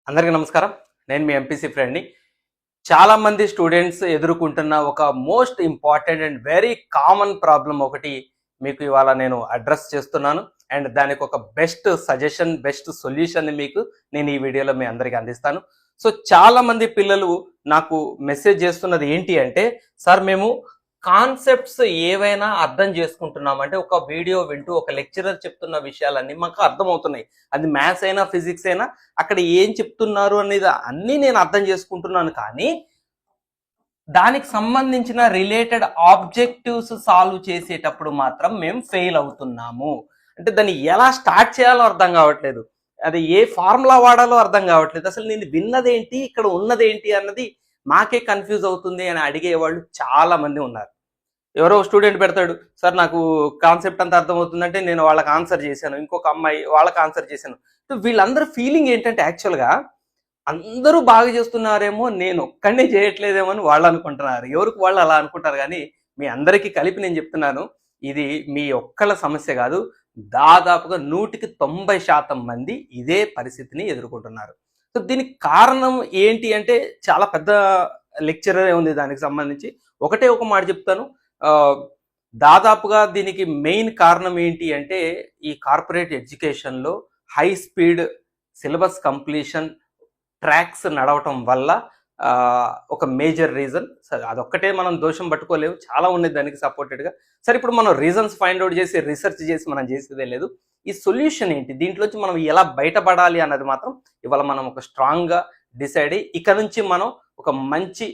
అందరికీ నమస్కారం. నేను మీ ఎంపీసీ ఫ్రెండ్‌ని. చాలామంది స్టూడెంట్స్ ఎదుర్కొంటున్న ఒక most important and very common problem ఒకటి మీకు ఇవాళ నేను అడ్రెస్ చేస్తున్నాను. అండ్ దానికి ఒక బెస్ట్ సజెషన్, బెస్ట్ సొల్యూషన్‌ని మీకు నేను ఈ వీడియోలో మీ అందరికీ అందిస్తాను. సో చాలామంది పిల్లలు నాకు మెసేజ్ చేస్తున్నది ఏంటి అంటే, సార్ మేము కాన్సెప్ట్స్ ఏవైనా అర్థం చేసుకుంటున్నాం. అంటే ఒక వీడియో వింటూ ఒక లెక్చరర్ చెప్తున్న విషయాలన్నీ మాకు అర్థమవుతున్నాయి. అది మ్యాథ్స్ అయినా, ఫిజిక్స్ అయినా అక్కడ ఏం చెప్తున్నారు అనేది అన్నీ నేను అర్థం చేసుకుంటున్నాను. కానీ దానికి సంబంధించిన రిలేటెడ్ ఆబ్జెక్టివ్స్ సాల్వ్ చేసేటప్పుడు మాత్రం మేము ఫెయిల్ అవుతున్నాము. అంటే దాన్ని ఎలా స్టార్ట్ చేయాలో అర్థం కావట్లేదు. అది ఏ ఫార్ములా వాడాలో అర్థం కావట్లేదు. అసలు నేను విన్నదేంటి, ఇక్కడ ఉన్నదేంటి అన్నది మాకే కన్ఫ్యూజ్ అవుతుంది అని అడిగేవాళ్ళు చాలా మంది ఉన్నారు. ఎవరో స్టూడెంట్ పెడతాడు, సార్ నాకు కాన్సెప్ట్ అంతా అర్థమవుతుందంటే నేను వాళ్ళకి ఆన్సర్ చేశాను, ఇంకొక అమ్మాయి వాళ్ళకి ఆన్సర్ చేశాను. సో వీళ్ళందరూ ఫీలింగ్ ఏంటంటే యాక్చువల్గా అందరూ బాగా చేస్తున్నారేమో, నేను ఒక్కడే చేయట్లేదేమో అని వాళ్ళు అనుకుంటున్నారు. ఎవరికి వాళ్ళు అలా అనుకుంటారు. కానీ మీ అందరికీ కలిపి నేను చెప్తున్నాను, ఇది మీ ఒక్కళ్ళ సమస్య కాదు. దాదాపుగా 190% మంది ఇదే పరిస్థితిని ఎదుర్కొంటున్నారు. సో దీనికి కారణం ఏంటి అంటే చాలా పెద్ద లెక్చరే ఉంది దానికి సంబంధించి. ఒకటే ఒక మాట చెప్తాను. దాదాపుగా దీనికి మెయిన్ కారణం ఏంటి అంటే, ఈ కార్పొరేట్ ఎడ్యుకేషన్లో high speed syllabus completion tracks నడవటం వల్ల ఒక మేజర్ రీజన్. సరే అదొక్కటే మనం దోషం పట్టుకోలేము, చాలా ఉన్నాయి దానికి సపోర్టెడ్గా. సరే ఇప్పుడు మనం రీజన్స్ ఫైండ్ అవుట్ చేసి రీసెర్చ్ చేసి మనం చేసేదే లేదు. ఈ సొల్యూషన్ ఏంటి, దీంట్లోంచి మనం ఎలా బయటపడాలి అన్నది మాత్రం ఇవాళ మనం ఒక స్ట్రాంగ్గా డిసైడ్ అయ్యి ఇక నుంచి మనం ఒక మంచి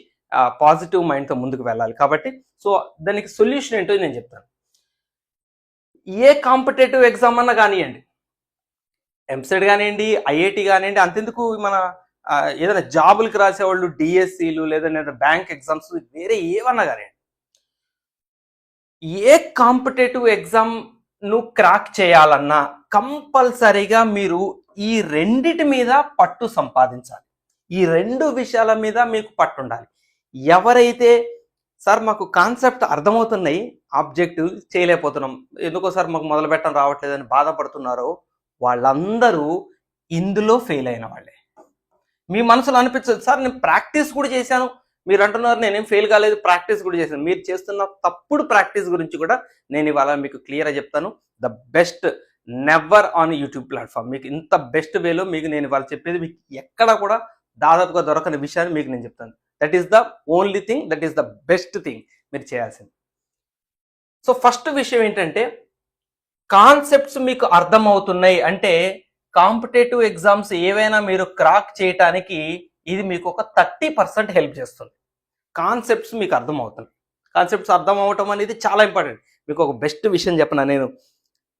పాజిటివ్ మైండ్తో ముందుకు వెళ్ళాలి. కాబట్టి సో దానికి సొల్యూషన్ ఏంటో నేను చెప్తాను. ఏ కాంపిటేటివ్ ఎగ్జామ్ అన్నా కానివ్వండి, ఎంసెట్ కానివ్వండి, ఐఐటి కానివ్వండి, అంతెందుకు మన ఏదైనా జాబులకి రాసేవాళ్ళు డిఎస్సీలు లేదా బ్యాంక్ ఎగ్జామ్స్ వేరే ఏమన్నా కానివ్వండి, ఏ కాంపిటేటివ్ ఎగ్జామ్ ను క్రాక్ చేయాలన్నా కంపల్సరీగా మీరు ఈ రెండిటి మీద పట్టు సంపాదించాలి. ఈ రెండు విషయాల మీద మీకు పట్టు ఉండాలి. ఎవరైతే సార్ మాకు కాన్సెప్ట్ అర్థమవుతున్నాయి, ఆబ్జెక్టివ్ చేయలేకపోతున్నాం, ఎందుకో సార్ మాకు మొదలు పెట్టడం రావట్లేదని బాధపడుతున్నారో వాళ్ళందరూ ఇందులో ఫెయిల్ అయిన వాళ్ళే. మీ మనసులో అనిపించదు, సార్ నేను ప్రాక్టీస్ కూడా చేశాను, మీరు అంటున్నారు నేనేం ఫెయిల్ కాలేదు, ప్రాక్టీస్ కూడా చేశాను. మీరు చేస్తున్న తప్పుడు ప్రాక్టీస్ గురించి కూడా నేను ఇవాళ మీకు క్లియర్గా చెప్తాను. The best never on YouTube platform. మీకు ఇంత బెస్ట్ వేలో మీకు నేను ఇవాళ చెప్పేది మీకు ఎక్కడ కూడా దాదాపుగా దొరకని విషయాన్ని మీకు నేను చెప్తాను. That is the only thing, that is the best thing మీరు చేయాల్సింది. సో ఫస్ట్ విషయం ఏంటంటే, కాన్సెప్ట్స్ మీకు అర్థమవుతున్నాయి అంటే కాంపిటేటివ్ ఎగ్జామ్స్ ఏవైనా మీరు క్రాక్ చేయటానికి ఇది మీకు ఒక 30% హెల్ప్ చేస్తుంది. కాన్సెప్ట్స్ మీకు అర్థమవుతుంది. కాన్సెప్ట్స్ అర్థం అవటం అనేది చాలా ఇంపార్టెంట్. మీకు ఒక బెస్ట్ విషయం చెప్పనా నేను,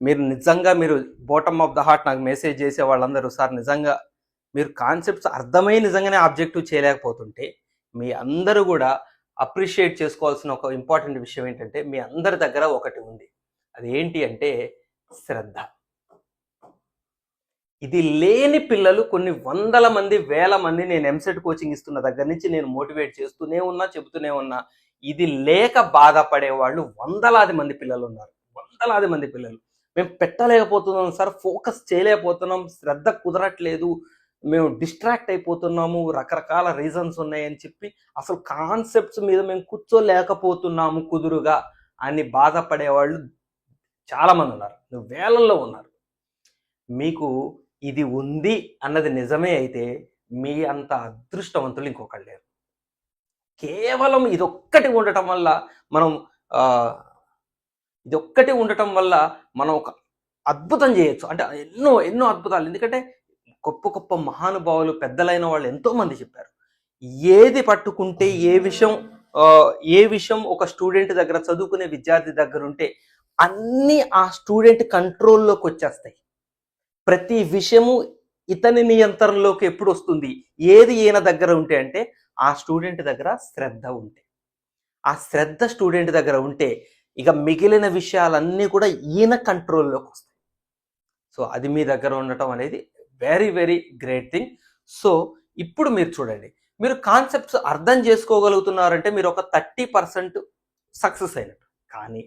మీరు నిజంగా మీరు బాటమ్ ఆఫ్ ద హార్ట్ నాకు మెసేజ్ చేసే వాళ్ళందరూ, సార్ నిజంగా మీరు కాన్సెప్ట్స్ అర్థమై నిజంగానే ఆబ్జెక్టివ్ చేయలేకపోతుంటే మీ అందరూ కూడా అప్రిషియేట్ చేసుకోవాల్సిన ఒక ఇంపార్టెంట్ విషయం ఏంటంటే, మీ అందరి దగ్గర ఒకటి ఉంది. అది ఏంటి అంటే శ్రద్ధ. ఇది లేని పిల్లలు కొన్ని వందల మంది, వేల మంది నేను ఎంసెట్ కోచింగ్ ఇస్తున్న దగ్గర నుంచి నేను మోటివేట్ చేస్తూనే ఉన్నా, చెబుతూనే ఉన్నా. ఇది లేక బాధపడే వాళ్ళు వందలాది మంది పిల్లలు ఉన్నారు. వందలాది మంది పిల్లలు, మేము పెట్టలేకపోతున్నాం సార్, ఫోకస్ చేయలేకపోతున్నాం, శ్రద్ధ కుదరట్లేదు, మేము డిస్ట్రాక్ట్ అయిపోతున్నాము, రకరకాల రీజన్స్ ఉన్నాయని చెప్పి అసలు కాన్సెప్ట్స్ మీద మేము కూర్చోలేకపోతున్నాము కుదురుగా అని బాధపడేవాళ్ళు చాలామంది ఉన్నారు, వేలల్లో ఉన్నారు. మీకు ఇది ఉంది అన్నది నిజమే అయితే మీ అంత అదృష్టవంతులు ఇంకొకళ్ళు లేరు. కేవలం ఇదొక్కటి ఉండటం వల్ల మనం ఒక అద్భుతం చేయొచ్చు. అంటే ఎన్నో ఎన్నో అద్భుతాలు. ఎందుకంటే గొప్ప గొప్ప మహానుభావులు, పెద్దలైన వాళ్ళు ఎంతోమంది చెప్పారు, ఏది పట్టుకుంటే ఏ విషయం ఒక స్టూడెంట్ దగ్గర, చదువుకునే విద్యార్థి దగ్గర ఉంటే అన్నీ ఆ స్టూడెంట్ కంట్రోల్లోకి వచ్చేస్తాయి. ప్రతి విషయము ఇతని నియంత్రణలోకి ఎప్పుడు వస్తుంది, ఏది ఈయన దగ్గర ఉంటే అంటే ఆ స్టూడెంట్ దగ్గర శ్రద్ధ ఉంటే, ఆ శ్రద్ధ స్టూడెంట్ దగ్గర ఉంటే ఇక మిగిలిన విషయాలన్నీ కూడా ఈయన కంట్రోల్లోకి వస్తాయి. సో అది మీ దగ్గర ఉండటం అనేది very very great thing. So ఇప్పుడు మీరు చూడండి, మీరు కాన్సెప్ట్స్ అర్థం చేసుకోగలుగుతున్నారంటే మీరు ఒక 30% సక్సెస్ అయినట్టు. కానీ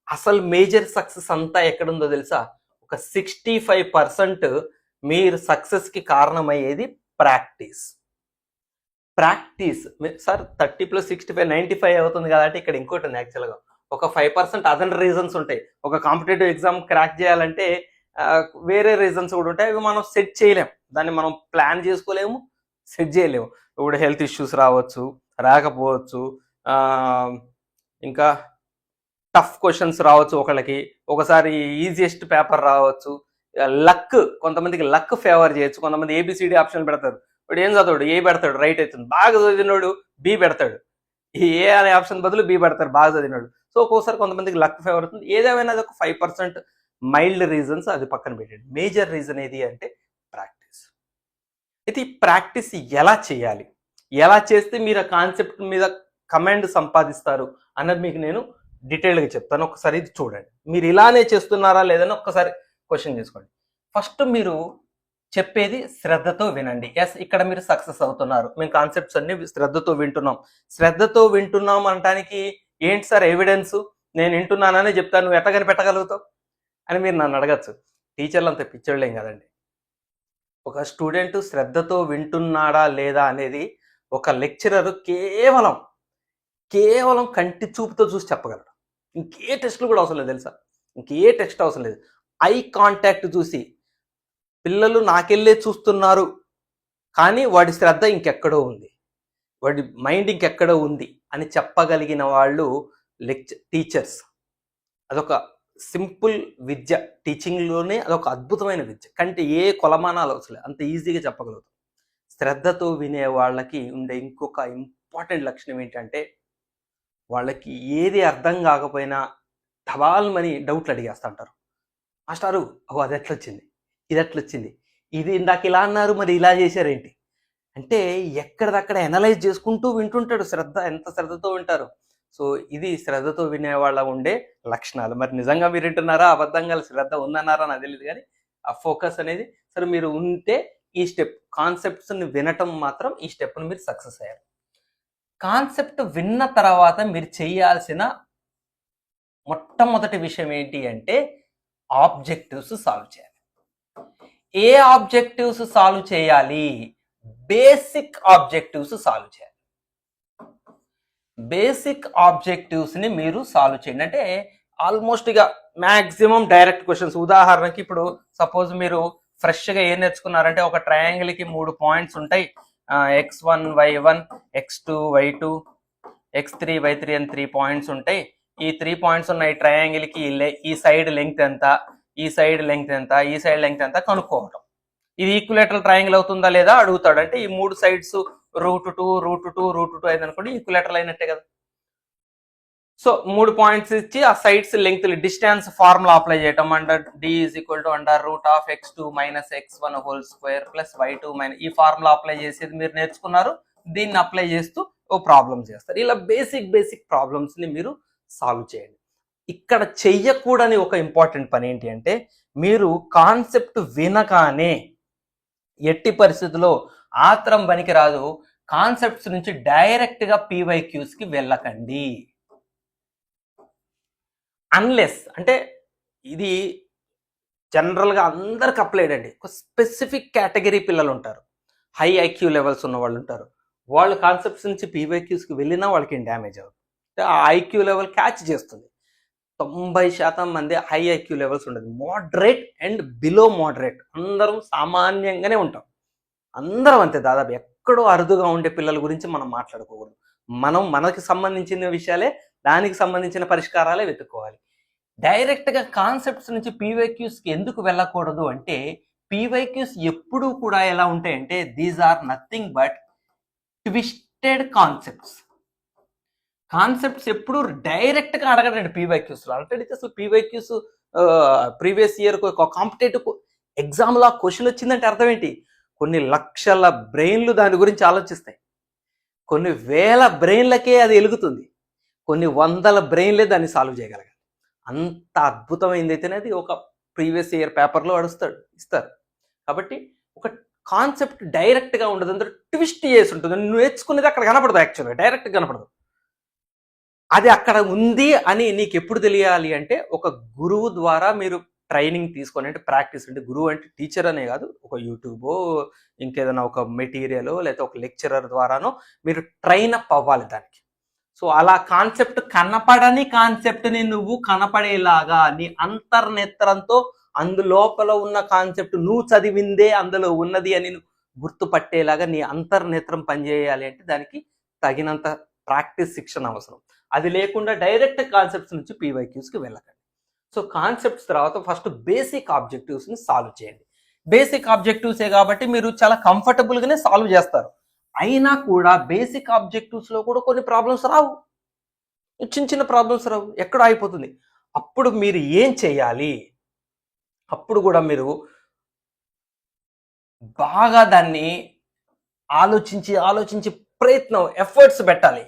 అసలు మేజర్ సక్సెస్ అంతా ఎక్కడుందో తెలుసా? ఒక 65% మీరు సక్సెస్కి కారణమయ్యేది ప్రాక్టీస్. సార్ 30 + 65 95 అవుతుంది కదా అంటే ఇక్కడ ఇంకోటి ఉంది. యాక్చువల్గా ఒక 5% అదర్ రీజన్స్ ఉంటాయి. ఒక కాంపిటేటివ్ ఎగ్జామ్ క్రాక్ చేయాలంటే వేరే రీజన్స్ కూడా ఉంటాయి. అవి మనం సెట్ చేయలేము, దాన్ని మనం ప్లాన్ చేసుకోలేము, సెట్ చేయలేము. ఇప్పుడు హెల్త్ ఇష్యూస్ రావచ్చు, రాకపోవచ్చు, ఇంకా టఫ్ క్వశ్చన్స్ రావచ్చు, ఒకసారి ఈజియెస్ట్ పేపర్ రావచ్చు, లక్, కొంతమందికి లక్ ఫేవర్ చేయొచ్చు. కొంతమంది ఏబిసిడి ఆప్షన్ పెడతారు, ఇప్పుడు ఏం చదవడు, ఏ పెడతాడు, రైట్ అవుతుంది. బాగా చదివినోడు బి పెడతాడు, ఏ అనే ఆప్షన్ బదులు బి పెడతారు బాగా చదివినాడు. సో ఒక్కోసారి కొంతమందికి లక్ ఫేవర్ అవుతుంది. ఏదేమైనా అది ఒక 5% మైల్డ్ రీజన్స్, అది పక్కన పెట్టండి. మేజర్ రీజన్ ఏది అంటే ప్రాక్టీస్. అయితే ఈ ప్రాక్టీస్ ఎలా చేయాలి, ఎలా చేస్తే మీరు ఆ కాన్సెప్ట్ మీద కమాండ్ సంపాదిస్తారు అన్నది మీకు నేను డీటెయిల్గా చెప్తాను. ఒకసారి ఇది చూడండి. మీరు ఇలానే చేస్తున్నారా లేదని ఒక్కసారి క్వశ్చన్ చేసుకోండి. ఫస్ట్ మీరు చెప్పేది శ్రద్ధతో వినండి. ఎస్, ఇక్కడ మీరు సక్సెస్ అవుతున్నారు. మేము కాన్సెప్ట్స్ అన్ని శ్రద్ధతో వింటున్నాం అనడానికి ఏంటి సార్ ఎవిడెన్స్? నేను వింటున్నానని చెప్తాను, నువ్వు ఎట్లా కనిపెట్టగలుగుతావు అని మీరు నన్ను అడగచ్చు. టీచర్లు అంత పిచ్చోళ్ళేం కదండి. ఒక స్టూడెంట్ శ్రద్ధతో వింటున్నాడా లేదా అనేది ఒక లెక్చరర్ కేవలం కంటి చూపుతో చూసి చెప్పగలడు. ఇంకే టెస్టులు కూడా అవసరం లేదు తెలుసా, ఇంకే టెస్ట్ అవసరం లేదు. ఐ కాంటాక్ట్ చూసి పిల్లలు నాకెళ్ళే చూస్తున్నారు కానీ వాడి శ్రద్ధ ఇంకెక్కడో ఉంది, వాడి మైండ్ ఇంకెక్కడో ఉంది అని చెప్పగలిగిన వాళ్ళు టీచర్స్. అదొక సింపుల్ విద్య, టీచింగ్లోనే అదొక అద్భుతమైన విద్య. కంటే ఏ కొలమానాలు అవసరం, అంత ఈజీగా చెప్పగలుగుతాం. శ్రద్ధతో వినే వాళ్ళకి ఉండే ఇంకొక ఇంపార్టెంట్ లక్షణం ఏంటంటే వాళ్ళకి ఏది అర్థం కాకపోయినా ధబాల్మని డౌట్లు అడిగేస్తుంటారు. మాస్టారు అది ఎట్లొచ్చింది, ఇది ఎట్లొచ్చింది, ఇది ఇందాక ఇలా అన్నారు మరి ఇలా చేశారేంటి అంటే ఎక్కడిదక్కడ అనలైజ్ చేసుకుంటూ వింటుంటాడు. ఎంత శ్రద్ధతో వింటారు. సో ఇది శ్రద్ధతో వినే వాళ్ళ ఉండే లక్షణాలు. మరి నిజంగా మీరు వింటున్నారా, అబద్ధంగా శ్రద్ధ ఉందన్నారా నాకు తెలియదు, కానీ ఆ ఫోకస్ అనేది సరే మీరు ఉంటే ఈ స్టెప్, కాన్సెప్ట్స్ని వినటం మాత్రం ఈ స్టెప్ని మీరు సక్సెస్ అయ్యారు. కాన్సెప్ట్ విన్న తర్వాత మీరు చేయాల్సిన మొట్టమొదటి విషయం ఏంటి అంటే ఆబ్జెక్టివ్స్ సాల్వ్ చేయాలి. ఏ ఆబ్జెక్టివ్స్ సాల్వ్ చేయాలి? బేసిక్ ఆబ్జెక్టివ్స్ సాల్వ్ చేయాలి. బేసిక్ ఆబ్జెక్టివ్స్ని మీరు సాల్వ్ చేయండి. అంటే ఆల్మోస్ట్ ఇక మ్యాక్సిమం డైరెక్ట్ క్వశ్చన్స్. ఉదాహరణకి ఇప్పుడు సపోజ్ మీరు ఫ్రెష్గా ఏం నేర్చుకున్నారంటే ఒక ట్రయాంగిల్కి 3 పాయింట్స్ ఉంటాయి, x1 y1 x2 y2 x3 y3 అని 3 పాయింట్స్ ఉంటాయి. ఈ 3 పాయింట్స్ ఉన్న ఈ ట్రయాంగిల్కి ఈ సైడ్ లెంగ్త్ ఎంత, ఈ సైడ్ లెంగ్త్ ఎంత, ఈ సైడ్ లెంగ్త్ ఎంత కనుక్కోవటం. ఇది ఈక్విలేటరల్ ట్రయాంగిల్ అవుతుందా లేదా అడుగుతాడు. అంటే ఈ 3 సైడ్స్ √2 అయింది అనుకోండి, ఈక్విలేటరల్ అయినట్టే కదా. సో 3 పాయింట్స్ ఇచ్చి ఆ sides length distance formula apply చేయటం. Under d = x2 - x1 2 + y2 ఈ ఫార్ములా అప్లై చేసేది మీరు నేర్చుకున్నారు. దీన్ని అప్లై చేస్తూ ఓ ప్రాబ్లం చేస్తారు. ఇలా బేసిక్ ప్రాబ్లమ్స్ ని మీరు సాల్వ్ చేయండి. ఇక్కడ చెయ్యకూడని ఒక ఇంపార్టెంట్ పని ఏంటి అంటే మీరు కాన్సెప్ట్ వినగానే ఎట్టి పరిస్థితుల్లో ఆత్రం పనికి రాదు, కాన్సెప్ట్స్ నుంచి డైరెక్ట్గా PYQస్కి వెళ్ళకండి. అన్లెస్ అంటే ఇది జనరల్గా అందరికి అప్లైడ్ అండి. ఒక స్పెసిఫిక్ కేటగిరీ పిల్లలు ఉంటారు, హై IQ లెవెల్స్ ఉన్న వాళ్ళు ఉంటారు. వాళ్ళు కాన్సెప్ట్స్ నుంచి PYQస్కి వెళ్ళినా వాళ్ళకి ఏం డ్యామేజ్ అవుతుంది. ఆ IQ లెవెల్ క్యాచ్ చేస్తుంది. 90% మంది హై IQ లెవెల్స్ ఉండదు, మోడరేట్ అండ్ బిలో మోడరేట్, అందరం సామాన్యంగానే ఉంటాం. అందరం అంతే దాదాపు. ఎక్కడో అరుదుగా ఉండే పిల్లల గురించి మనం మాట్లాడుకోకూడదు. మనకి సంబంధించిన విషయాలే, దానికి సంబంధించిన పరిష్కారాలే వెతుక్కోవాలి. డైరెక్ట్గా కాన్సెప్ట్స్ నుంచి PYQస్కి ఎందుకు వెళ్ళకూడదు అంటే PYQస్ ఎప్పుడూ కూడా ఎలా ఉంటాయంటే these are nothing but twisted concepts ఎప్పుడు డైరెక్ట్గా అడగడండి PYQస్లో. ఆల్రెడీ అసలు PYQస్ ప్రీవియస్ ఇయర్ కాంపిటేటివ్ ఎగ్జామ్లో క్వశ్చన్ వచ్చిందంటే అర్థం ఏంటి? కొన్ని లక్షల బ్రెయిన్లు దాని గురించి ఆలోచిస్తాయి, కొన్ని వేల బ్రెయిన్లకే అది వెలుగుతుంది, కొన్ని వందల బ్రెయిన్లే దాన్ని సాల్వ్ చేయగలగాలి. అంత అద్భుతమైంది అయితేనే అది ఒక ప్రీవియస్ ఇయర్ పేపర్లో ఇస్తారు. కాబట్టి ఒక కాన్సెప్ట్ డైరెక్ట్గా ఉండదు, అందరూ ట్విస్ట్ చేసి ఉంటుంది. నువ్వు నేర్చుకునేది అక్కడ కనపడదు, యాక్చువల్గా డైరెక్ట్గా కనపడదు. అది అక్కడ ఉంది అని నీకు ఎప్పుడు తెలియాలి అంటే ఒక గురువు ద్వారా మీరు ట్రైనింగ్ తీసుకొని, అంటే ప్రాక్టీస్, అంటే గురువు అంటే టీచర్ అనే కాదు, ఒక యూట్యూబో ఇంకేదైనా ఒక మెటీరియల్ లేకపోతే ఒక లెక్చరర్ ద్వారానో మీరు ట్రైన్ అప్ అవ్వాలి దానికి. సో అలా కాన్సెప్ట్, కనపడని కాన్సెప్ట్ని నువ్వు కనపడేలాగా నీ అంతర్నేత్రంతో అందులోపల ఉన్న కాన్సెప్ట్ నువ్వు చదివిందే అందులో ఉన్నది అని గుర్తుపట్టేలాగా నీ అంతర్నేత్రం పనిచేయాలి అంటే దానికి తగినంత ప్రాక్టీస్, శిక్షణ అవసరం. అది లేకుండా డైరెక్ట్ కాన్సెప్ట్స్ నుంచి పీవైక్యూస్కి వెళ్ళకండి. సో కాన్సెప్ట్స్ తర్వాత ఫస్ట్ బేసిక్ ఆబ్జెక్టివ్స్ని సాల్వ్ చేయండి. బేసిక్ ఆబ్జెక్టివ్సే కాబట్టి మీరు చాలా కంఫర్టబుల్గానే సాల్వ్ చేస్తారు. అయినా కూడా బేసిక్ ఆబ్జెక్టివ్స్లో కూడా కొన్ని ప్రాబ్లమ్స్ రావు, చిన్న చిన్న ప్రాబ్లమ్స్ రావు, ఎక్కడో అయిపోతుంది. అప్పుడు మీరు ఏం చేయాలి? అప్పుడు కూడా మీరు బాగా దాన్ని ఆలోచించి ప్రయత్నం, ఎఫర్ట్స్ పెట్టాలి.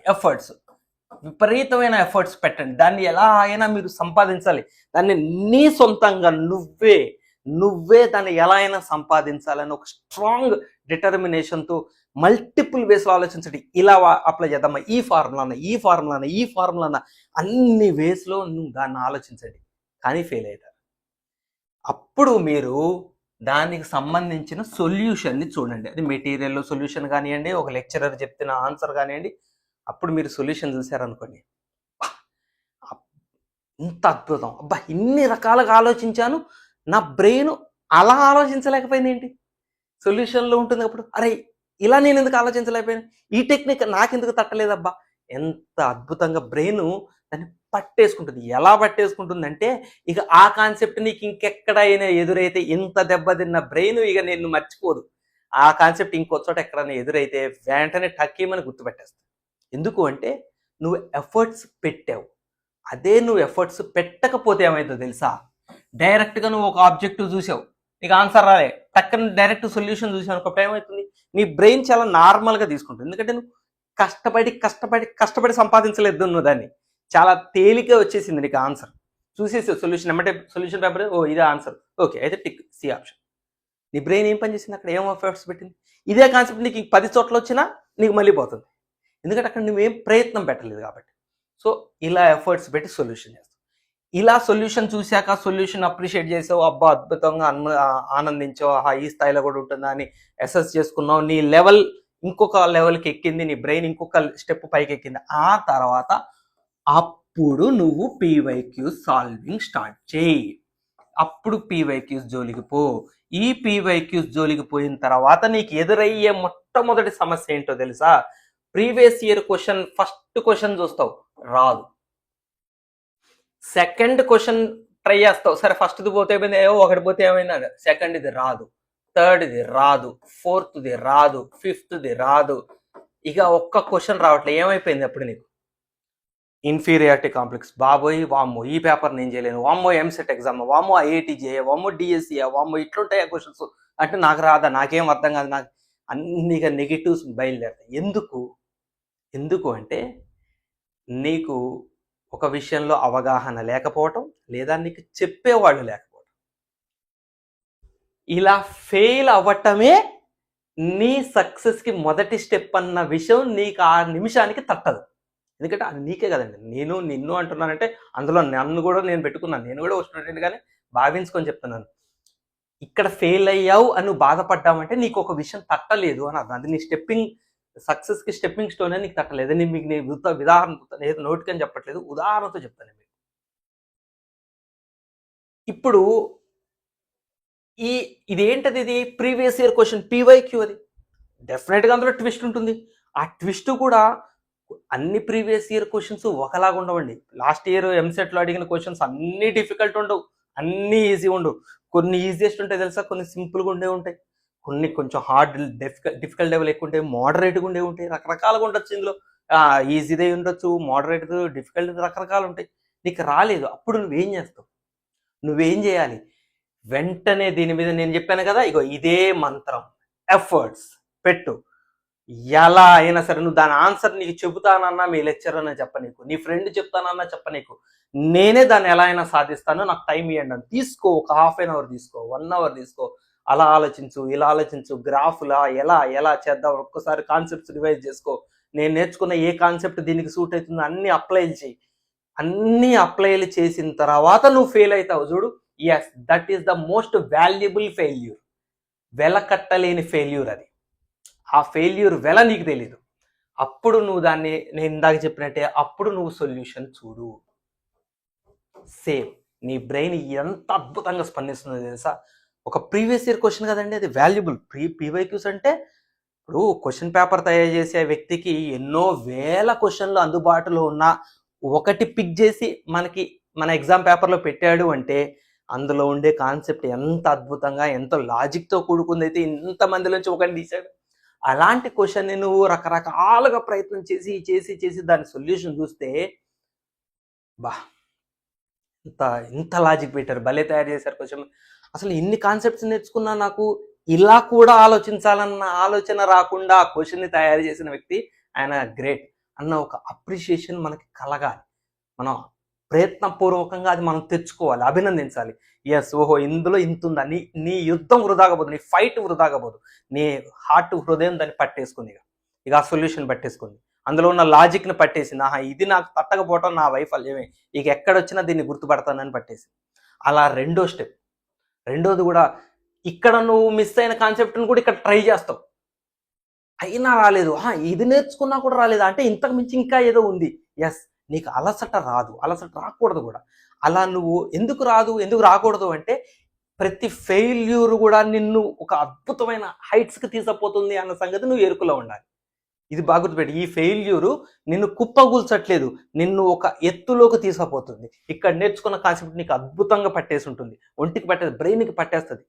విపరీతమైన ఎఫర్ట్స్ పెట్టండి. దాన్ని ఎలా అయినా మీరు సంపాదించాలి. దాన్ని నీ సొంతంగా నువ్వే దాన్ని ఎలా అయినా సంపాదించాలని ఒక స్ట్రాంగ్ డిటర్మినేషన్తో మల్టిపుల్ వేస్లో ఆలోచించండి. ఇలా అప్లై చేద్దామా, ఈ ఫార్ములానా అన్ని వేస్లో నువ్వు దాన్ని ఆలోచించండి, కానీ ఫెయిల్ అవుతారు. అప్పుడు మీరు దానికి సంబంధించిన సొల్యూషన్ని చూడండి. అది మెటీరియల్లో సొల్యూషన్ కానివ్వండి, ఒక లెక్చరర్ చెప్తున్న ఆన్సర్ కానివ్వండి. అప్పుడు మీరు సొల్యూషన్ చూసారనుకోండి, ఇంత అద్భుతం, అబ్బా ఇన్ని రకాలుగా ఆలోచించాను, నా బ్రెయిన్ అలా ఆలోచించలేకపోయింది ఏంటి, సొల్యూషన్లో ఉంటుంది. అప్పుడు అరే ఇలా నేను ఎందుకు ఆలోచించలేకపోయాను, ఈ టెక్నిక్ నాకెందుకు తట్టలేదబ్బా. ఎంత అద్భుతంగా బ్రెయిన్ దాన్ని పట్టేసుకుంటుంది. ఎలా పట్టేసుకుంటుంది అంటే, ఇక ఆ కాన్సెప్ట్ నీకు ఇంకెక్కడైనా ఎదురైతే, ఇంత దెబ్బతిన్న బ్రెయిన్ ఇక నేను మర్చిపోదు. ఆ కాన్సెప్ట్ ఇంకో చోట ఎక్కడైనా ఎదురైతే వెంటనే టక్కీమని గుర్తుపెట్టేస్తాను. ఎందుకు అంటే నువ్వు ఎఫర్ట్స్ పెట్టావు. అదే నువ్వు ఎఫర్ట్స్ పెట్టకపోతే ఏమైందో తెలుసా, డైరెక్ట్గా నువ్వు ఒక ఆబ్జెక్టివ్ చూసావు, నీకు ఆన్సర్ రాలే, టక్కన డైరెక్ట్ సొల్యూషన్ చూసావు అనుకో, ఏమవుతుంది, నీ బ్రెయిన్ చాలా నార్మల్గా తీసుకుంటుంది. ఎందుకంటే నువ్వు కష్టపడి సంపాదించలేదు, నువ్వు దాన్ని చాలా తేలిక వచ్చేసింది నీకు ఆన్సర్. చూసేసి సొల్యూషన్ ఏమంటే సొల్యూషన్ పేపర్, ఓ ఇదే ఆన్సర్, ఓకే అయితే టిక్, సి ఆప్షన్. నీ బ్రెయిన్ ఏం పని చేసింది, అక్కడ ఏం ఎఫర్ట్స్ పెట్టింది. ఇదే కాన్సెప్ట్ నీకు 10 చోట్ల వచ్చినా నీకు మళ్ళీ పోతుంది, ఎందుకంటే అక్కడ నువ్వేం ప్రయత్నం పెట్టలేదు కాబట్టి. సో ఇలా ఎఫర్ట్స్ పెట్టి సొల్యూషన్ చేస్తావు. ఇలా సొల్యూషన్ చూశాక సొల్యూషన్ అప్రిషియేట్ చేసావు, అబ్బా అద్భుతంగా ఆనందించావు, ఆహా ఈ స్థాయిలో కూడా ఉంటుందా అని అసెస్ చేసుకున్నావు. నీ లెవెల్ ఇంకొక లెవెల్కి ఎక్కింది, నీ బ్రెయిన్ ఇంకొక స్టెప్ పైకి ఎక్కింది. ఆ తర్వాత అప్పుడు నువ్వు పీవైక్యూస్ సాల్వింగ్ స్టార్ట్ చేయి. అప్పుడు పీవైక్యూస్ జోలికి పో. ఈ పీవైక్యూస్ జోలికి పోయిన తర్వాత నీకు ఎదురయ్యే మొట్టమొదటి సమస్య ఏంటో తెలుసా, previous year question, first question చూస్తావు, రాదు. సెకండ్ క్వశ్చన్ ట్రై చేస్తావు, సరే ఫస్ట్ది పోతే ఏమైంది, ఒకటి పోతే ఏమైనా, సెకండ్ది రాదు, థర్డ్ది రాదు, ఫోర్త్ది రాదు, ఫిఫ్త్ది రాదు. ఇక ఒక్క క్వశ్చన్ రావట్లేదు, ఏమైపోయింది అప్పుడు నీకు ఇన్ఫీరియారిటీ కాంప్లెక్స్. బాబోయ్ వామ్మో ఈ పేపర్ నేను చేయలేను, వామ్మో ఎంసెట్ ఎగ్జామ్, వామ్మో ఐఐటి జేఏ, వామ్మో డిఎస్సీ, వామ్మో ఇట్లుంటాయి ఆ క్వశ్చన్స్, అంటే నాకు రాదా, నాకేం అర్థం కాదు, నాకు అన్నిగా నెగిటివ్స్ బయలుదేరుతాయి. ఎందుకు అంటే నీకు ఒక విషయంలో అవగాహన లేకపోవటం, లేదా నీకు చెప్పేవాళ్ళు లేకపోవటం. ఇలా ఫెయిల్ అవ్వటమే నీ సక్సెస్కి మొదటి స్టెప్ అన్న విషయం నీకు ఆ నిమిషానికి తట్టదు. ఎందుకంటే అది నీకే కదండి, నేను నిన్ను అంటున్నానంటే అందులో నన్ను కూడా నేను పెట్టుకున్నాను, నేను కూడా స్టూడెంట్ గానే భావించుకొని చెప్తున్నాను. ఇక్కడ ఫెయిల్ అయ్యావు అని నువ్వు బాధపడ్డామంటే నీకు ఒక విషయం తట్టలేదు అని అర్థం. అది నీ సక్సెస్కి స్టెప్పింగ్ స్టోన్ అని నీకు తట్టలేదు. నేను మీకు నేను ఉదాహరణతో, నేను నోటికని చెప్పట్లేదు, ఉదాహరణతో చెప్తాను మీకు. ఇప్పుడు ఇదేంటది, ఇది ప్రీవియస్ ఇయర్ క్వశ్చన్ పీవైక్యూ, అది డెఫినెట్గా అందులో ట్విస్ట్ ఉంటుంది. ఆ ట్విస్ట్ కూడా అన్ని ప్రీవియస్ ఇయర్ క్వశ్చన్స్ ఒకలాగా ఉండవండి. లాస్ట్ ఇయర్ ఎంసెట్లో అడిగిన క్వశ్చన్స్ అన్ని డిఫికల్ట్ ఉండవు, అన్ని ఈజీ ఉండవు. కొన్ని ఈజియెస్ట్ ఉంటాయి తెలుసా, కొన్ని సింపుల్గా ఉండే ఉంటాయి, కొన్ని కొంచెం హార్డ్ డిఫికల్ట్ లెవెల్ ఎక్కువ ఉంటాయి, మోడరేట్గా ఉండేవి ఉంటాయి, రకరకాలుగా ఉండొచ్చు. ఇందులో ఈజీదే ఉండొచ్చు, మోడరేట్, డిఫికల్ట్, రకరకాలు ఉంటాయి. నీకు రాలేదు, అప్పుడు నువ్వేం చేస్తావు, నువ్వేం చేయాలి, వెంటనే దీని మీద నేను చెప్పాను కదా, ఇగో ఇదే మంత్రం, ఎఫర్ట్స్ పెట్టు. ఎలా అయినా సరే నువ్వు దాని ఆన్సర్ నీకు చెబుతానన్నా మీ లెక్చరర్ అన్న చెప్పనీకు, నీ ఫ్రెండ్ చెప్తానన్నా చెప్పనీకు, నేనే దాన్ని ఎలా అయినా సాధిస్తాను, నాకు టైం ఇవ్వండి అని తీసుకో. ఒక హాఫ్ అన్ అవర్ తీసుకో, 1 అవర్ తీసుకో, అలా ఆలోచించు, ఇలా ఆలోచించు, గ్రాఫ్లా ఎలా చేద్దాం, ఒక్కసారి కాన్సెప్ట్స్ రివైజ్ చేసుకో. నేను నేర్చుకున్న ఏ కాన్సెప్ట్ దీనికి సూట్ అవుతుందో అన్ని అప్లైలు చేయి. అన్ని అప్లైలు చేసిన తర్వాత నువ్వు ఫెయిల్ అవుతావు చూడు, yes, that is the most valuable failure. వెలకట్టలేని ఫెయిల్యూర్ అది. ఆ ఫెయిల్యూర్ వెల నీకు తెలీదు. అప్పుడు నువ్వు దాన్ని, నేను ఇందాక చెప్పినట్టే, అప్పుడు నువ్వు సొల్యూషన్ చూడు. సేమ్ నీ బ్రెయిన్ ఎంత అద్భుతంగా స్పందిస్తుందో తెలుసా. ఒక ప్రీవియస్ ఇయర్ క్వశ్చన్ కదండి, అది వాల్యుబుల్. పీవైక్యూస్ అంటే ఇప్పుడు క్వశ్చన్ పేపర్ తయారు చేసే వ్యక్తికి ఎన్నో వేల క్వశ్చన్లు అందుబాటులో ఉన్న ఒకటి పిక్ చేసి మనకి మన ఎగ్జామ్ పేపర్లో పెట్టాడు అంటే అందులో ఉండే కాన్సెప్ట్ ఎంత అద్భుతంగా, ఎంత లాజిక్తో కూడుకుంది అయితే ఇంతమంది నుంచి ఒకటి తీశాడు. అలాంటి క్వశ్చన్ని నువ్వు రకరకాలుగా ప్రయత్నం చేసి చేసి చేసి దాని సొల్యూషన్ చూస్తే బా, ఇంత లాజిక్ పెట్టారు, భలే తయారు చేశారు క్వశ్చన్. అసలు ఇన్ని కాన్సెప్ట్స్ నేర్చుకున్నా నాకు ఇలా కూడా ఆలోచించాలన్న ఆలోచన రాకుండా ఆ క్వశ్చన్ని తయారు చేసిన వ్యక్తి ఆయన గ్రేట్ అన్న ఒక అప్రిషియేషన్ మనకి కలగాలి. మనం ప్రయత్నపూర్వకంగా అది మనం తెచ్చుకోవాలి, అభినందించాలి. ఎస్, ఓహో ఇందులో ఇంత ఉందా, నీ యుద్ధం వృధాగా పోదు, నీ ఫైట్ వృధాగా పోదు, నీ హార్ట్ హృదయం దాన్ని పట్టేసుకుంది, ఇక ఆ సొల్యూషన్ పట్టేసుకుంది, అందులో ఉన్న లాజిక్ని పట్టేసింది. ఆహా, ఇది నాకు తట్టకపోవటం నా వైఫల్యమే, ఇక ఎక్కడొచ్చినా దీన్ని గుర్తుపడతానని పట్టేసి. అలా రెండో స్టెప్. రెండోది కూడా, ఇక్కడ నువ్వు మిస్ అయిన కాన్సెప్ట్ని కూడా ఇక్కడ ట్రై చేస్తావు, అయినా రాలేదు, ఇది నేర్చుకున్నా కూడా రాలేదు అంటే ఇంతకు మించి ఇంకా ఏదో ఉంది. ఎస్, నీకు అలసట రాదు, అలసట రాకూడదు కూడా. అలా నువ్వు ఎందుకు రాదు, ఎందుకు రాకూడదు అంటే ప్రతి ఫెయిల్యూర్ కూడా నిన్ను ఒక అద్భుతమైన హైట్స్కి తీసుకుపోతుంది అన్న సంగతి నువ్వు ఎరుకులో ఉండాలి. ఇది బాగా గుర్తుపెట్టి, ఈ ఫెయిల్యూరు నిన్ను కుప్పగూల్చట్లేదు, నిన్ను ఒక ఎత్తులోకి తీసుకుపోతుంది. ఇక్కడ నేర్చుకున్న కాన్సెప్ట్ నీకు అద్భుతంగా పట్టేసి ఉంటుంది, ఒంటికి పట్టేది, బ్రెయిన్కి పట్టేస్తుంది.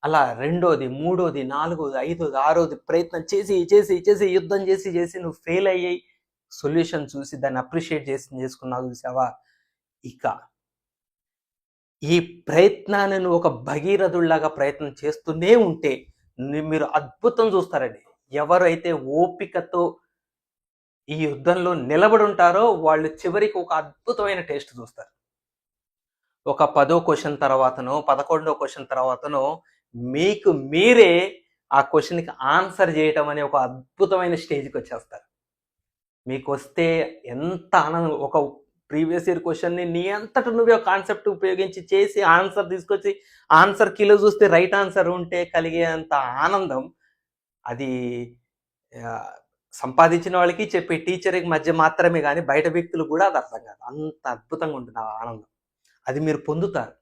అలా రెండోది, మూడోది, నాలుగోది, ఐదోది, ఆరోది ప్రయత్నం చేసి చేసి చేసి యుద్ధం చేసి చేసి నువ్వు ఫెయిల్ అయ్యాయి, సొల్యూషన్ చూసి దాన్ని అప్రిషియేట్ చేసుకున్నావు చూసావా. ఇక ఈ ప్రయత్నాన్ని నువ్వు ఒక భగీరథుల్లాగా ప్రయత్నం చేస్తూనే ఉంటే మీరు అద్భుతం చూస్తారండి. ఎవరైతే ఓపికతో ఈ యుద్ధంలో నిలబడి ఉంటారో వాళ్ళు చివరికి ఒక అద్భుతమైన టేస్ట్ చూస్తారు. ఒక 10వ క్వశ్చన్ తర్వాతనో 11వ క్వశ్చన్ తర్వాతనో మీకు మీరే ఆ క్వశ్చన్కి ఆన్సర్ చేయటం అనే ఒక అద్భుతమైన స్టేజ్కి వచ్చేస్తారు. మీకు వస్తే ఎంత ఆనందం. ఒక ప్రీవియస్ ఇయర్ క్వశ్చన్ని నీ అంతట నువ్వే కాన్సెప్ట్ ఉపయోగించి చేసి ఆన్సర్ తీసుకొచ్చి ఆన్సర్ కిలో చూస్తే రైట్ ఆన్సర్ ఉంటే కలిగేంత ఆనందం, అది సంపాదించిన వాళ్ళకి చెప్పే టీచర్కి మధ్య మాత్రమే కానీ బయట వ్యక్తులు కూడా అది అర్థం కాదు. అంత అద్భుతంగా ఉంటుంది ఆ ఆనందం, అది మీరు పొందుతారు.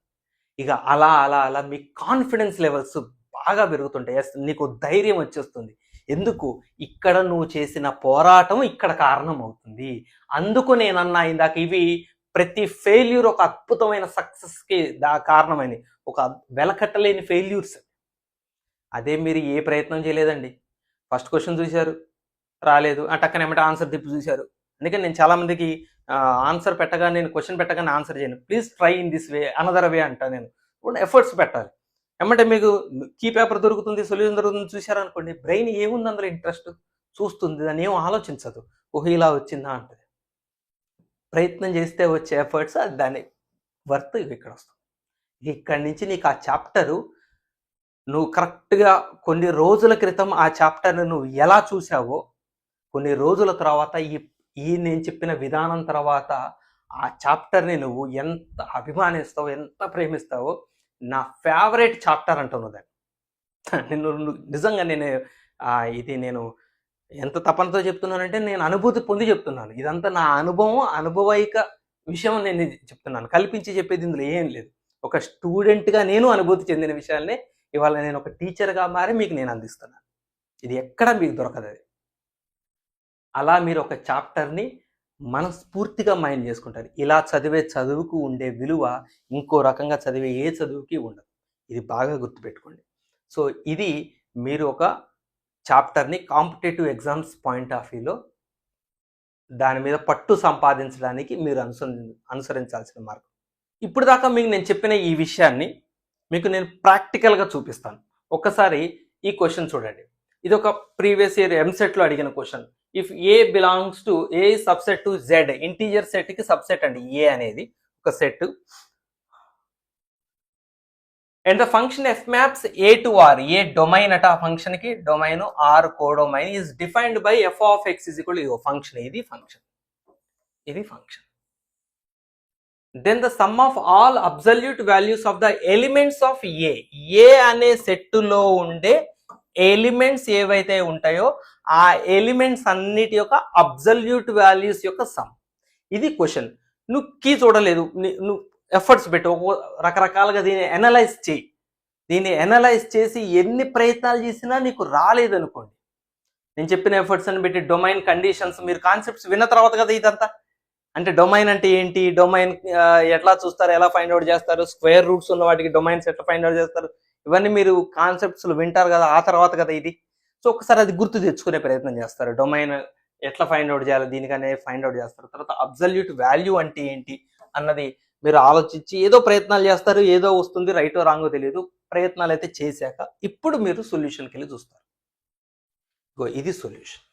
ఇక అలా అలా అలా మీ కాన్ఫిడెన్స్ లెవెల్స్ బాగా పెరుగుతుంటాయి. నీకు ధైర్యం వచ్చేస్తుంది. ఎందుకు, ఇక్కడ నువ్వు చేసిన పోరాటం ఇక్కడ కారణం అవుతుంది. అందుకు నేనన్నా ఇందాక, ఇవి ప్రతి ఫెయిల్యూర్ ఒక అద్భుతమైన సక్సెస్కి కారణమైనవి, ఒక వెలకట్టలేని ఫెయిల్యూర్స్. అదే మీరు ఏ ప్రయత్నం చేయలేదండి, ఫస్ట్ క్వశ్చన్ చూశారు రాలేదు, టక్కన ఏమంటే ఆన్సర్ తిప్పి చూశారు. అందుకని నేను చాలామందికి ఆన్సర్ పెట్టగానే, నేను క్వశ్చన్ పెట్టగానే ఆన్సర్ చేయను, please try in this way, another way అంటా. నేను ఎఫర్ట్స్ పెట్టాలి. ఏమంటే మీకు కీ పేపర్ దొరుకుతుంది, సొల్యూషన్ దొరుకుతుంది చూశారనుకోండి, బ్రెయిన్ ఏముంది అందులో ఇంట్రెస్ట్ చూస్తుంది, దాన్ని ఏం ఆలోచించదు, ఓహో ఇలా వచ్చిందా అంటది. ప్రయత్నం చేస్తే వచ్చే ఎఫర్ట్స్, అది దాని వర్త్ ఇక్కడ వస్తుంది. ఇక్కడి నుంచి నీకు ఆ చాప్టరు నువ్వు కరెక్ట్గా కొన్ని రోజుల క్రితం ఆ చాప్టర్ని నువ్వు ఎలా చూసావో, కొన్ని రోజుల తర్వాత ఈ నేను చెప్పిన విధానం తర్వాత ఆ చాప్టర్ని నువ్వు ఎంత అభిమానిస్తావో, ఎంత ప్రేమిస్తావో. నా ఫేవరెట్ చాప్టర్ అంటున్నావు దాన్ని. నేను నిజంగా ఇది నేను ఎంత తపనతో చెప్తున్నానంటే నేను అనుభూతి పొంది చెప్తున్నాను. ఇదంతా నా అనుభవైక విషయం నేను చెప్తున్నాను, కల్పించి చెప్పేది ఇందులో ఏం లేదు. ఒక స్టూడెంట్గా నేను అనుభూతి చెందిన విషయాల్ని ఇవాళ నేను ఒక టీచర్గా మారి మీకు నేను అందిస్తున్నాను. ఇది ఎక్కడ మీకు దొరకదు. అది అలా మీరు ఒక చాప్టర్ని మనస్ఫూర్తిగా మైండ్ చేసుకుంటారు. ఇలా చదివే చదువుకు ఉండే విలువ ఇంకో రకంగా చదివే ఏ చదువుకి ఉండదు. ఇది బాగా గుర్తుపెట్టుకోండి. సో ఇది మీరు ఒక చాప్టర్ని కాంపిటేటివ్ ఎగ్జామ్స్ పాయింట్ ఆఫ్ వ్యూలో దాని మీద పట్టు సంపాదించడానికి మీరు అనుసరించాల్సిన మార్గం. ఇప్పుడు దాకా మీకు నేను చెప్పిన ఈ విషయాన్ని మీకు నేను ప్రాక్టికల్గా చూపిస్తాను. ఒక్కసారి ఈ క్వశ్చన్ చూడండి. ఇది ఒక ప్రీవియస్ ఇయర్ ఎంసెట్లో అడిగిన question. If A belongs to A subset to Z, integer సెట్కి సబ్సెట్ అండి ఏ అనేది ఒక set, and the function F maps A to R, A domain అట ఆ ఫంక్షన్కి, domain or codomain is defined by F of X is equal to function. ఇది function. Then the sum of all absolute values of the elements of A అనే సెట్టులో ఉండే elements ఏవైతే ఉంటాయో ఆ ఎలిమెంట్స్ అన్నిటి యొక్క అబ్సల్యూట్ వాల్యూస్ యొక్క సమ్. ఇది క్వశ్చన్. నువ్వు కీ చూడలేదు, నువ్వు ఎఫర్ట్స్ పెట్టు, రకరకాలుగా దీన్ని అనలైజ్ చేయి. దీన్ని అనలైజ్ చేసి ఎన్ని ప్రయత్నాలు చేసినా నీకు రాలేదనుకోండి, నేను చెప్పిన ఎఫర్ట్స్ అని పెట్టి డొమైన్ కండిషన్స్, మీరు కాన్సెప్ట్స్ విన్న తర్వాత కదా ఇదంతా. అంటే డొమైన్ అంటే ఏంటి, డొమైన్ ఎట్లా చూస్తారు, ఎలా ఫైండ్ అవుట్ చేస్తారు, స్క్వేర్ రూట్స్ ఉన్న వాటికి డొమైన్స్ ఎట్లా ఫైండ్ అవుట్ చేస్తారు, ఇవన్నీ మీరు కాన్సెప్ట్స్లో వింటారు కదా, ఆ తర్వాత కదా ఇది. సో ఒకసారి అది గుర్తు తెచ్చుకునే ప్రయత్నం చేస్తారు. డొమైన్ ఎట్లా ఫైండ్ అవుట్ చేయాలి దీనికనే ఫైండ్ అవుట్ చేస్తారు. తర్వాత అబ్సల్యూట్ వాల్యూ అంటే ఏంటి అన్నది మీరు ఆలోచించి ఏదో ప్రయత్నాలు చేస్తారు, ఏదో వస్తుంది, రైటో రాంగో తెలియదు. ప్రయత్నాలు అయితే చేశాక ఇప్పుడు మీరు సొల్యూషన్కి వెళ్ళి చూస్తారు. ఇది సొల్యూషన్.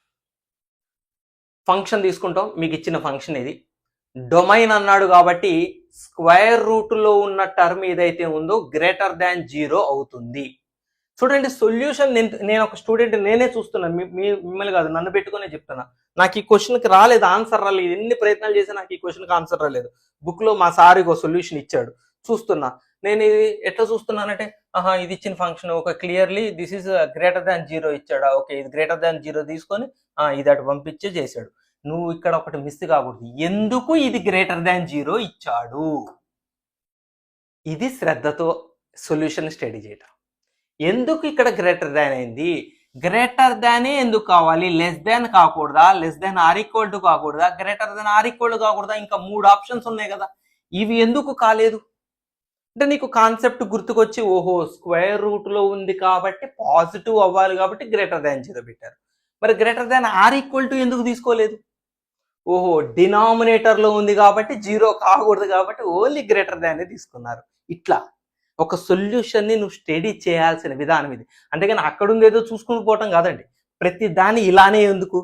ఫంక్షన్ తీసుకుంటాం, మీకు ఇచ్చిన ఫంక్షన్ ఇది. డొమైన్ అన్నాడు కాబట్టి స్క్వేర్ రూట్లో ఉన్న టర్మ్ ఏదైతే ఉందో గ్రేటర్ దాన్ 0 అవుతుంది. చూడండి సొల్యూషన్, నేను ఒక స్టూడెంట్, నేనే చూస్తున్నాను, మిమ్మల్ని కాదు, నన్ను పెట్టుకునే చెప్తున్నా. నాకు ఈ క్వశ్చన్కి రాలేదు, ఆన్సర్ రాలేదు, ఎన్ని ప్రయత్నాలు చేసినా నాకు ఈ క్వశ్చన్కి ఆన్సర్ రాలేదు. బుక్లో మా సార్ ఒక సొల్యూషన్ ఇచ్చాడు, చూస్తున్నా. నేను ఇది ఎట్లా చూస్తున్నానంటే, ఇది ఇచ్చిన ఫంక్షన్ ఒక clearly this is greater than 0 ఇచ్చాడా, ఓకే ఇది గ్రేటర్ దాన్ 0 తీసుకొని ఇది అటు పంపించే చేశాడు. నువ్వు ఇక్కడ ఒకటి మిస్ కాకూడదు, ఎందుకు ఇది గ్రేటర్ దాన్ 0 ఇచ్చాడు, ఇది శ్రద్ధతో సొల్యూషన్ స్టడీ చేయటం. ఎందుకు ఇక్కడ గ్రేటర్ దాన్ అయింది, గ్రేటర్ దానే ఎందుకు కావాలి, లెస్ దాన్ కాకూడదా, less than or equal to కాకూడదా, greater than or equal to కాకూడదా, ఇంకా 3 ఆప్షన్స్ ఉన్నాయి కదా, ఇవి ఎందుకు కాలేదు అంటే నీకు కాన్సెప్ట్ గుర్తుకొచ్చి, ఓహో స్క్వేర్ రూట్లో ఉంది కాబట్టి పాజిటివ్ అవ్వాలి కాబట్టి గ్రేటర్ దాన్ 0 పెట్టారు. మరి greater than or equal to ఎందుకు తీసుకోలేదు, ఓహో డినామినేటర్లో ఉంది కాబట్టి 0 కాకూడదు కాబట్టి ఓన్లీ గ్రేటర్ దాన్ తీసుకున్నారు. ఇట్లా ఒక సొల్యూషన్ని నువ్వు స్టడీ చేయాల్సిన విధానం ఇది. అంతేగాని అక్కడుంది ఏదో చూసుకుని పోవటం కాదండి. ప్రతి దాన్ని ఇలానే ఎందుకు,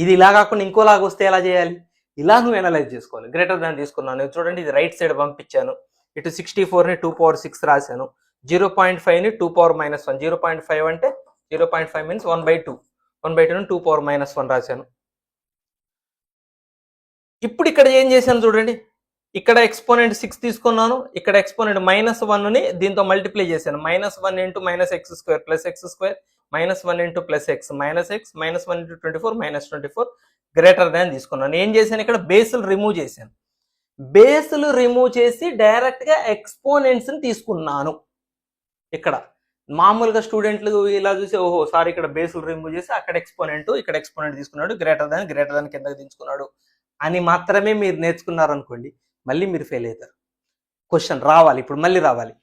ఇది ఇలా కాకుండా ఇంకోలాగా వస్తే ఎలా చేయాలి, ఇలా నువ్వు అనలైజ్ చేసుకోవాలి. గ్రేటర్ దాన్ తీసుకున్నాను, చూడండి ఇది రైట్ సైడ్ పంపించాను, ఇటు 64ని 2^6 రాశాను, 0.5ని 2^-1, 0.5 అంటే 0.5 మీన్స్ 1/2, 1/2ని 2^-1 రాశాను. ఇప్పుడు ఇక్కడ ఏం చేశాను చూడండి, ఇక్కడ ఎక్స్పోనెంట్ 6 తీసుకున్నాను, ఇక్కడ ఎక్స్పోనెంట్ -1ని దీంతో మల్టిప్లై చేశాను, -1 × -x² + x², -1 × +x -x, -1 × 24 -24 greater than తీసుకున్నాను. ఏం చేశాను, ఇక్కడ బేసులు రిమూవ్ చేశాను, బేసులు రిమూవ్ చేసి డైరెక్ట్గా ఎక్స్పోనెంట్స్ని తీసుకున్నాను. ఇక్కడ మామూలుగా స్టూడెంట్లు ఇలా చూసి, ఓహో సార్ ఇక్కడ బేసులు రిమూవ్ చేసి అక్కడ ఎక్స్పోనెంట్ తీసుకున్నాడు, గ్రేటర్ దాన్ కిందకి తీసుకున్నాడు అని మాత్రమే మీరు నేర్చుకున్నారనుకోండి, మళ్ళీ మీరు ఫెయిల్ అవుతారు. క్వశ్చన్ రావాలి, ఇప్పుడు మళ్ళీ రావాలి.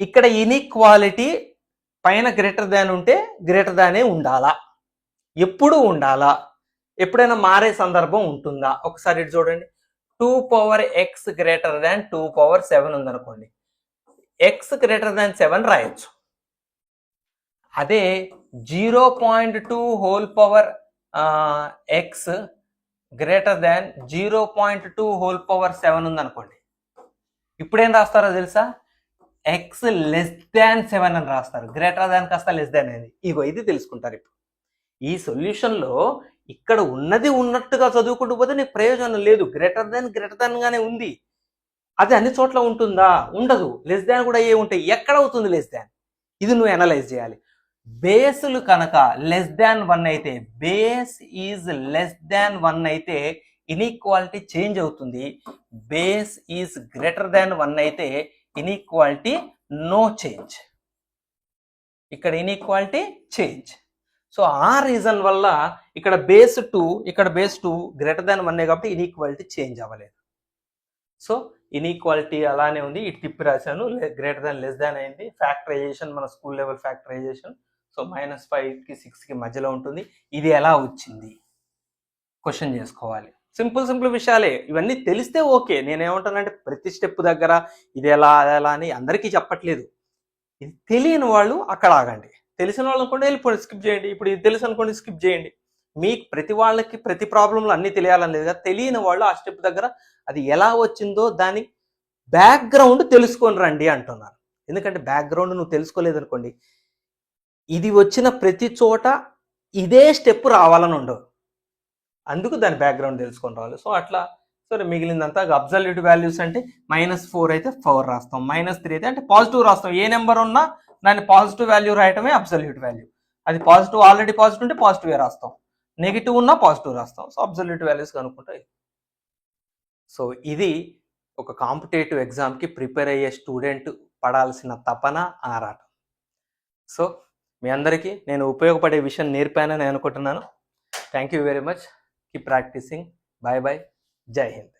ఇక్కడ ఇన్ఈక్వాలిటీ పైన గ్రేటర్ దాన్ ఉంటే గ్రేటర్ దానే ఉండాలా, ఎప్పుడు ఉండాలా, ఎప్పుడైనా మారే సందర్భం ఉంటుందా, ఒకసారి ఇటు చూడండి. 2^x గ్రేటర్ దాన్ 2^7 ఉందనుకోండి, x గ్రేటర్ దాన్ 7 రాయొచ్చు. అదే 0.2 whole power x greater than 0.2 whole power 7 ఉందనుకోండి, ఇప్పుడేం రాస్తారో తెలుసా, x లెస్ దాన్ 7 అని రాస్తారు, గ్రేటర్ దాన్ కాస్త లెస్ దాన్ అనేది. ఇగో ఇది తెలుసుకుంటారు. ఇప్పుడు ఈ సొల్యూషన్లో ఇక్కడ ఉన్నది ఉన్నట్టుగా చదువుకుంటూ పోతే నీకు ప్రయోజనం లేదు. గ్రేటర్ దాన్ గానే ఉంది, అది అన్ని చోట్ల ఉంటుందా, ఉండదు. లెస్ దాన్ కూడా ఉంటాయి, ఎక్కడ అవుతుంది లెస్ దాన్, ఇది నువ్వు అనలైజ్ చేయాలి. బేసులు కనుక లెస్ దాన్ 1 అయితే, బేస్ ఈజ్ లెస్ దాన్ 1 అయితే ఇన్ఈక్వాలిటీ చేంజ్ అవుతుంది. బేస్ ఈజ్ గ్రేటర్ దాన్ 1 అయితే ఇన్ఈక్వాలిటీ నో చేంజ్, ఇక్కడ ఇన్ఈక్వాలిటీ చేంజ్. సో ఆ రీజన్ వల్ల ఇక్కడ బేస్ 2 గ్రేటర్ దాన్ 1 కాబట్టి ఇన్ఈక్వాలిటీ చేంజ్ అవ్వలేదు. సో ఇన్ఈక్వాలిటీ అలానే ఉంది, ఇటు తిప్పి రాశాను, గ్రేటర్ దాన్ లెస్ దాన్ అయింది. ఫ్యాక్టరైజేషన్ మన స్కూల్ లెవెల్ ఫ్యాక్టరైజేషన్, సో -5కి 6కి మధ్యలో ఉంటుంది. ఇది ఎలా వచ్చింది క్వశ్చన్ చేసుకోవాలి. సింపుల్ విషయాలే, ఇవన్నీ తెలిస్తే ఓకే. నేనేమంటానంటే ప్రతి స్టెప్ దగ్గర ఇది ఎలా అని అందరికీ చెప్పట్లేదు. ఇది తెలియని వాళ్ళు అక్కడ ఆగండి, తెలిసిన వాళ్ళు అనుకోండి వెళ్ళిపోండి, స్కిప్ చేయండి. ఇప్పుడు ఇది తెలుసు అనుకోండి, స్కిప్ చేయండి. మీకు ప్రతి వాళ్ళకి ప్రతి ప్రాబ్లంలో అన్నీ తెలియాలని లేదు కదా, తెలియని వాళ్ళు ఆ స్టెప్ దగ్గర అది ఎలా వచ్చిందో దాని బ్యాక్గ్రౌండ్ తెలుసుకొని రండి అంటున్నాను. ఎందుకంటే బ్యాక్గ్రౌండ్ నువ్వు తెలుసుకోలేదు అనుకోండి, ఇది వచ్చిన ప్రతి చోట ఇదే స్టెప్ రావాలని ఉండవు, అందుకు దాని బ్యాక్గ్రౌండ్ తెలుసుకొని రావాలి. సో అట్లా సో మిగిలిందంతా అబ్సల్యూట్ వాల్యూస్ అంటే -4 అయితే 4 రాస్తాం, -3 అయితే అంటే పాజిటివ్ రాస్తాం. ఏ నెంబర్ ఉన్నా దాన్ని పాజిటివ్ వాల్యూ రాయటమే అబ్సల్యూట్ వాల్యూ. అది పాజిటివ్, ఆల్రెడీ పాజిటివ్ ఉంటే పాజిటివ్ రాస్తాం, నెగిటివ్ ఉన్నా పాజిటివ్ రాస్తాం. సో అబ్సల్యూట్ వాల్యూస్ కనుక్కుంటాయి. సో ఇది ఒక కాంపిటేటివ్ ఎగ్జామ్కి ప్రిపేర్ అయ్యే స్టూడెంట్ పడాల్సిన తపన, ఆరాటం. సో మీ అందరికీ నేను ఉపయోగపడే విషయం నేర్పానని అనుకుంటున్నాను. Thank you very much. Keep practising. Bye bye. జై హింద్.